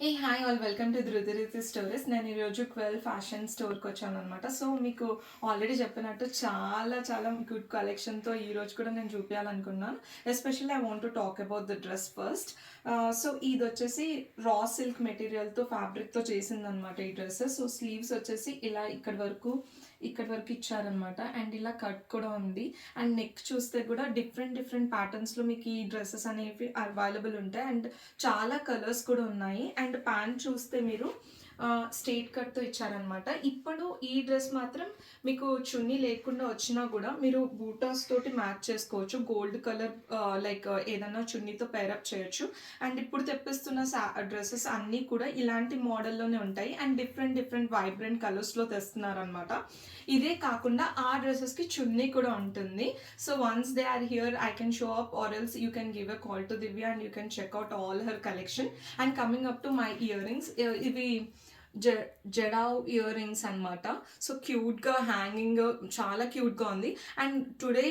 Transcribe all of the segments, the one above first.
A hi all welcome to ధృతిరీతి stories. నేను ఈరోజు 12 ఫ్యాషన్ స్టోర్కి వచ్చాను అనమాట. సో మీకు ఆల్రెడీ చెప్పినట్టు చాలా చాలా గుడ్ కలెక్షన్తో ఈరోజు కూడా నేను చూపించాలనుకున్నాను. Especially I want to talk about the dress first. So ఇది వచ్చేసి రా సిల్క్ మెటీరియల్తో ఫ్యాబ్రిక్తో చేసిందనమాట ఈ డ్రెస్. సో స్లీవ్స్ వచ్చేసి ఇలా ఇక్కడ వరకు ఇచ్చారనమాట. అండ్ ఇలా కట్ కూడా ఉంది. అండ్ నెక్ చూస్తే కూడా డిఫరెంట్ ప్యాటర్న్స్లో మీకు ఈ డ్రెస్సెస్ అనేవి అవైలబుల్ ఉంటాయి. అండ్ చాలా కలర్స్ కూడా ఉన్నాయి. అండ్ ప్యాంట్ చూస్తే మీరు స్ట్రైట్ కట్తో ఇచ్చారనమాట. ఇప్పుడు ఈ డ్రెస్ మాత్రం మీకు చున్నీ లేకుండా వచ్చినా కూడా మీరు బూటాస్ తోటి మ్యాచ్ చేసుకోవచ్చు. గోల్డ్ కలర్ లైక్ ఏదైనా చున్నీతో పేరప్ చేయొచ్చు. అండ్ ఇప్పుడు తెప్పిస్తున్న డ్రెస్సెస్ అన్నీ కూడా ఇలాంటి మోడల్లోనే ఉంటాయి. అండ్ డిఫరెంట్ వైబ్రెంట్ కలర్స్లో తెస్తున్నారనమాట. ఇదే కాకుండా ఆ డ్రెస్సెస్కి చున్నీ కూడా ఉంటుంది. So once they are here I can show up or else you can give a call to Divya and you can check out all her collection. And coming up to my earrings, ఇవి jadau earrings అనమాట. So క్యూట్గా hanging చాలా క్యూట్గా ఉంది. And today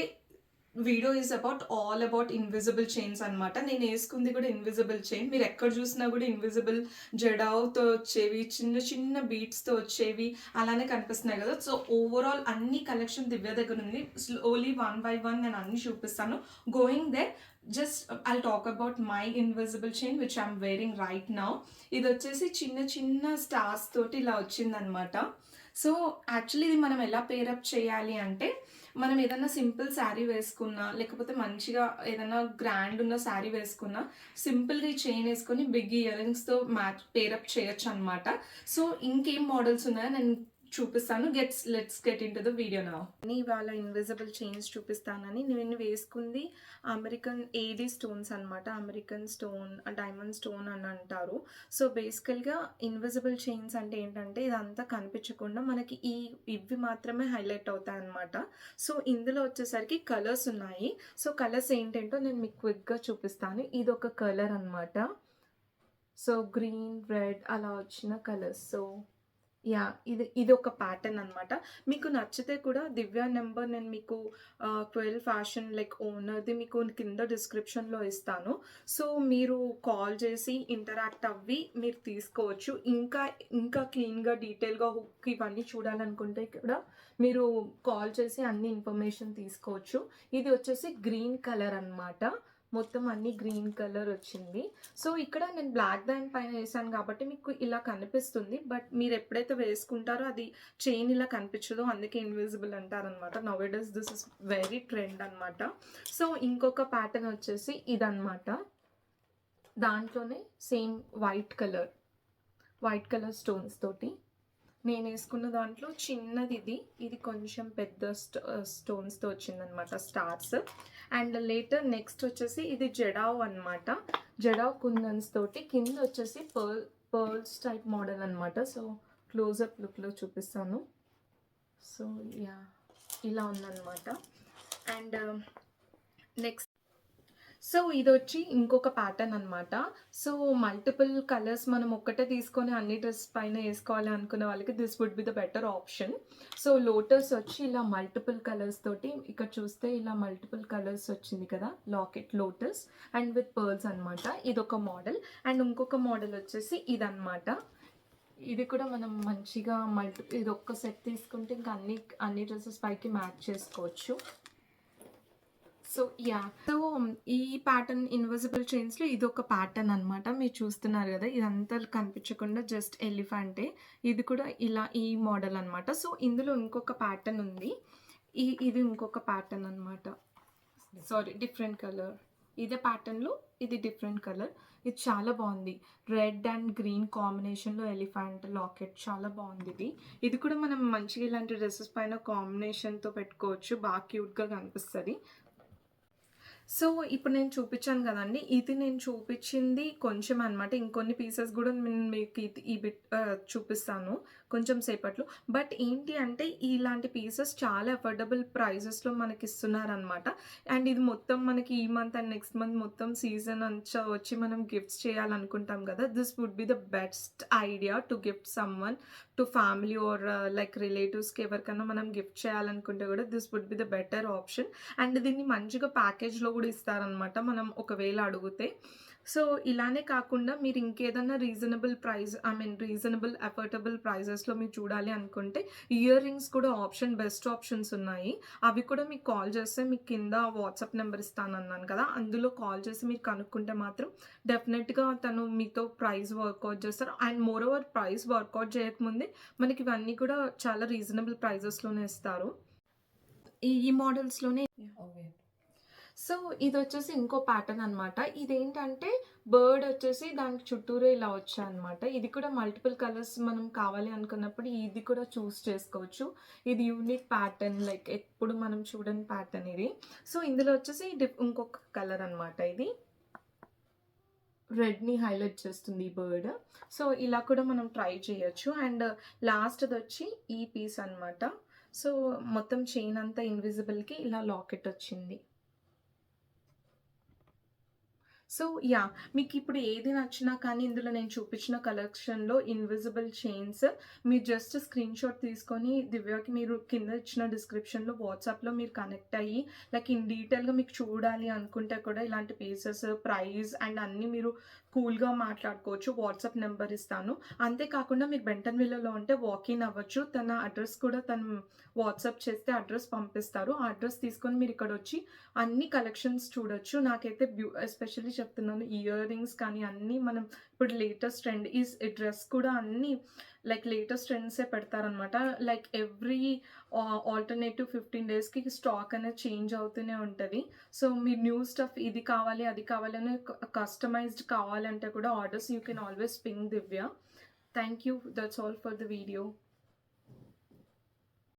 video is all about invisible chains అనమాట. నేను వేసుకుంది కూడా ఇన్విజిబుల్ చైన్. మీరు ఎక్కడ చూసినా కూడా ఇన్విజిబుల్ జడావ్తో వచ్చేవి, చిన్న బీట్స్తో వచ్చేవి అలానే కనిపిస్తున్నాయి కదా. సో ఓవరాల్ అన్ని కలెక్షన్ దివ్య దగ్గర ఉంది. స్లోలీ 1 by 1 నేను అన్ని చూపిస్తాను. Going they just I'll talk about my invisible chain which I'm wearing right now. ఇది వచ్చేసి చిన్న స్టార్స్ తోటి ఇలా వచ్చిందనమాట. సో యాక్చువల్లీ ఇది మనం ఎలా పేరప్ చేయాలి అంటే, మనం ఏదైనా సింపుల్ శారీ వేసుకున్నా, లేకపోతే మంచిగా ఏదైనా గ్రాండ్ ఉన్న శారీ వేసుకున్నా సింపుల్గా ఈ చైన్ వేసుకొని బిగ్ ఇయర్ రింగ్స్తో పేరప్ చేయొచ్చు అనమాట. సో ఇంకేం మోడల్స్ ఉన్నాయో నేను చూపిస్తాను. Let's get in to the video now. ఇవాళ ఇన్విజిబుల్ చైన్స్ చూపిస్తానని నేను వేసుకుంది అమెరికన్ ఏడీ స్టోన్స్ అనమాట. అమెరికన్ స్టోన్, డైమండ్ స్టోన్ అని అంటారు. సో బేసికల్గా ఇన్విజిబుల్ చైన్స్ అంటే ఏంటంటే ఇదంతా కనిపించకుండా మనకి ఇవి మాత్రమే హైలైట్ అవుతాయి అనమాట. సో ఇందులో వచ్చేసరికి కలర్స్ ఉన్నాయి. సో కలర్స్ ఏంటంటో నేను మీకు క్విక్గా చూపిస్తాను. ఇది ఒక కలర్ అనమాట. సో గ్రీన్, రెడ్ అలా వచ్చిన కలర్స్. సో యా, ఇది ఒక ప్యాటర్న్ అనమాట. మీకు నచ్చితే కూడా దివ్య నెంబర్ నేను మీకు 12 ఫ్యాషన్ లైక్ ఓనర్ది మీకు కింద డిస్క్రిప్షన్లో ఇస్తాను. సో మీరు కాల్ చేసి ఇంటరాక్ట్ అవ్వి మీరు తీసుకోవచ్చు. ఇంకా క్లీన్గా డీటెయిల్గా హుక్ ఇవన్నీ చూడాలనుకుంటే కూడా మీరు కాల్ చేసి అన్ని ఇన్ఫర్మేషన్ తీసుకోవచ్చు. ఇది వచ్చేసి గ్రీన్ కలర్ అనమాట. మొత్తం అన్ని గ్రీన్ కలర్ వచ్చింది. సో ఇక్కడ నేను బ్లాక్ దాని పైన వేసాను కాబట్టి మీకు ఇలా కనిపిస్తుంది. బట్ మీరు ఎప్పుడైతే వేసుకుంటారో అది చైన్ ఇలా కనిపించదు, అందుకే ఇన్విజిబుల్ అంటారనమాట. నౌ-ఏ-డేస్ దిస్ ఇస్ వెరీ ట్రెండ్ అనమాట. సో ఇంకొక ప్యాటర్న్ వచ్చేసి ఇదనమాట. దాంట్లోనే సేమ్ వైట్ కలర్ స్టోన్స్ తోటి నేను వేసుకున్న దాంట్లో చిన్నది ఇది కొంచెం పెద్ద స్టోన్స్తో వచ్చిందనమాట, స్టార్స్. అండ్ లేటర్ నెక్స్ట్ వచ్చేసి ఇది జడావ్ అనమాట. జడావ్ కుందన్స్ తోటి కింద వచ్చేసి పర్ల్స్ టైప్ మోడల్ అనమాట. సో క్లోజప్ లుక్లో చూపిస్తాను. సో యా, ఇలా ఉందన్నమాట. అండ్ నెక్స్ట్ సో ఇది వచ్చి ఇంకొక ప్యాటర్న్ అనమాట. సో మల్టిపుల్ కలర్స్ మనం ఒక్కటే తీసుకొని అన్ని డ్రెస్ పైన వేసుకోవాలి అనుకునే వాళ్ళకి this would be the better option. So lotus వచ్చి ఇలా మల్టిపుల్ కలర్స్ తోటి, ఇక్కడ చూస్తే ఇలా మల్టిపుల్ కలర్స్ వచ్చింది కదా, locket lotus and with pearls అనమాట. ఇది ఒక మోడల్. అండ్ ఇంకొక మోడల్ వచ్చేసి ఇదన్నమాట. ఇది కూడా మనం మంచిగా ఇది ఒక్క సెట్ తీసుకుంటే ఇంకా అన్ని డ్రెస్సెస్ పైకి మ్యాచ్ చేసుకోవచ్చు. సో యా, సో ఈ ప్యాటర్న్ ఇన్విజిబుల్ చైన్స్లో ఇది ఒక ప్యాటర్న్ అనమాట. మీరు చూస్తున్నారు కదా, ఇదంతా కనిపించకుండా జస్ట్ ఎలిఫెంటే. ఇది కూడా ఇలా ఈ మోడల్ అనమాట. సో ఇందులో ఇంకొక ప్యాటర్న్ ఉంది. ఇది ఇంకొక ప్యాటర్న్ అనమాట. Sorry, different colour. ఇదే ప్యాటర్న్లో ఇది డిఫరెంట్ కలర్. ఇది చాలా బాగుంది. రెడ్ అండ్ గ్రీన్ కాంబినేషన్లో ఎలిఫెంట్ లాకెట్ చాలా బాగుంది. ఇది కూడా మనం మంచిగా ఇలాంటి డ్రెస్సెస్ పైన కాంబినేషన్తో పెట్టుకోవచ్చు, బాగా క్యూట్గా కనిపిస్తుంది. సో ఇప్పుడు నేను చూపించాను కదండి, ఇది నేను చూపించింది కొంచెం అనమాట. ఇంకొన్ని పీసెస్ కూడా నేను మీకు ఈ బిట్ చూపిస్తాను కొంచెం సేపట్లో. బట్ ఏంటి అంటే ఇలాంటి పీసెస్ చాలా అఫోర్డబుల్ ప్రైజెస్లో మనకి ఇస్తున్నారనమాట. అండ్ ఇది మొత్తం మనకి ఈ మంత్ అండ్ నెక్స్ట్ మంత్ మొత్తం సీజన్ అంతా వచ్చి మనం గిఫ్ట్స్ చేయాలనుకుంటాం కదా. This would be the best idea to gift someone, to family or like రిలేటివ్స్కి ఎవరికైనా మనం గిఫ్ట్ చేయాలనుకుంటే కూడా this would be the better option. And దీన్ని మంచిగా ప్యాకేజ్లో కూడా ఇస్తారనమాట మనం ఒకవేళ అడిగితే. సో, ఇలానే కాకుండా మీరు ఇంకేదన్నా రీజనబుల్ ప్రైస్ రీజనబుల్ అఫోర్డబుల్ ప్రైజెస్‌లో మీరు చూడాలి అనుకుంటే, ఇయర్ రింగ్స్ కూడా బెస్ట్ ఆప్షన్స్ ఉన్నాయి. అవి కూడా మీకు కాల్ చేస్తే మీకు కింద వాట్సాప్ నెంబర్ ఇస్తానన్నాను కదా! అందులో కాల్ చేసి మీరు కనుక్కుంటే మాత్రం డెఫినెట్‌గా తను మీతో ప్రైస్ వర్కౌట్ చేస్తారు. And moreover price work out చేయకముందే మనకి ఇవన్నీ కూడా చాలా రీజనబుల్ ప్రైజెస్‌లోనే ఇస్తారు. ఈ మోడల్స్‌లోనే ఓకే. సో, ఇదొచ్చేసి ఇంకో ప్యాటర్న్ అనమాట. ఇదేంటంటే బర్డ్ వచ్చేసి దానికి చుట్టూరు ఇలా వచ్చాయన్నమాట. ఇది కూడా మల్టిపుల్ కలర్స్ మనం కావాలి అనుకున్నప్పుడు ఇది కూడా చూస్ చేసుకోవచ్చు. ఇది యూనిక్ ప్యాటర్న్ లైక్ ఎప్పుడు మనం చూడని ప్యాటర్న్ ఇది. సో, ఇందులో వచ్చేసి ఇంకొక కలర్ అనమాట ఇది. రెడ్‌ని హైలైట్ చేస్తుంది ఈ బర్డ్. సో, ఇలా కూడా మనం ట్రై చేయొచ్చు. అండ్ లాస్ట్‌దొచ్చి ఈ పీస్ అనమాట. సో, మొత్తం చైన్ అంతా ఇన్విజిబుల్‌కి ఇలా లాకెట్ వచ్చింది. So, yeah! మీకిప్పుడు ఏది నచ్చినా కానీ ఇందులో నేను చూపించిన కలెక్షన్‌లో ఇన్విజిబుల్ చైన్స్ మీరు జస్ట్ స్క్రీన్‌షాట్ తీసుకొని దివ్యకి మీరు కింద ఇచ్చిన డిస్క్రిప్షన్‌లో వాట్సాప్‌లో మీరు కనెక్ట్ అయ్యి లైక్ ఇన్ డీటెయిల్‌గా మీకు చూడాలి అనుకుంటే కూడా ఇలాంటి పీసెస్, ప్రైస్ అండ్ అన్నీ మీరు కూల్‌గా మాట్లాడుకోవచ్చు. వాట్సాప్ నెంబర్ ఇస్తాను. అంతే కాకుండా మీరు బెంటన్‌విల్లేలో ఉంటే వాకిన్ అవ్వచ్చు. తన అడ్రెస్ కూడా తను వాట్సాప్ చేస్తే అడ్రెస్ పంపిస్తారు. ఆ అడ్రెస్ తీసుకొని మీరు ఇక్కడొచ్చి అన్ని కలెక్షన్స్ చూడొచ్చు. నాకైతే ఎస్పెషల్లీ చెప్తున్నాను ఇయర్ రింగ్స్ కానీ అన్నీ మనం ఇప్పుడు లేటెస్ట్ ట్రెండ్ ఈ డ్రెస్ కూడా అన్నీ లైక్ లేటెస్ట్ ట్రెండ్సే పెడతారనమాట. లైక్ ఎవ్రీ ఆల్టర్‌నేటివ్ 15 డేస్‌కి స్టాక్ అనేది చేంజ్ అవుతూనే ఉంటది. సో, మీరు న్యూ స్టఫ్ ఇది కావాలి, అది కావాలి అని కస్టమైజ్డ్ కావాలంటే కూడా orders you can always ping Divya. Thank you. That's all for the video.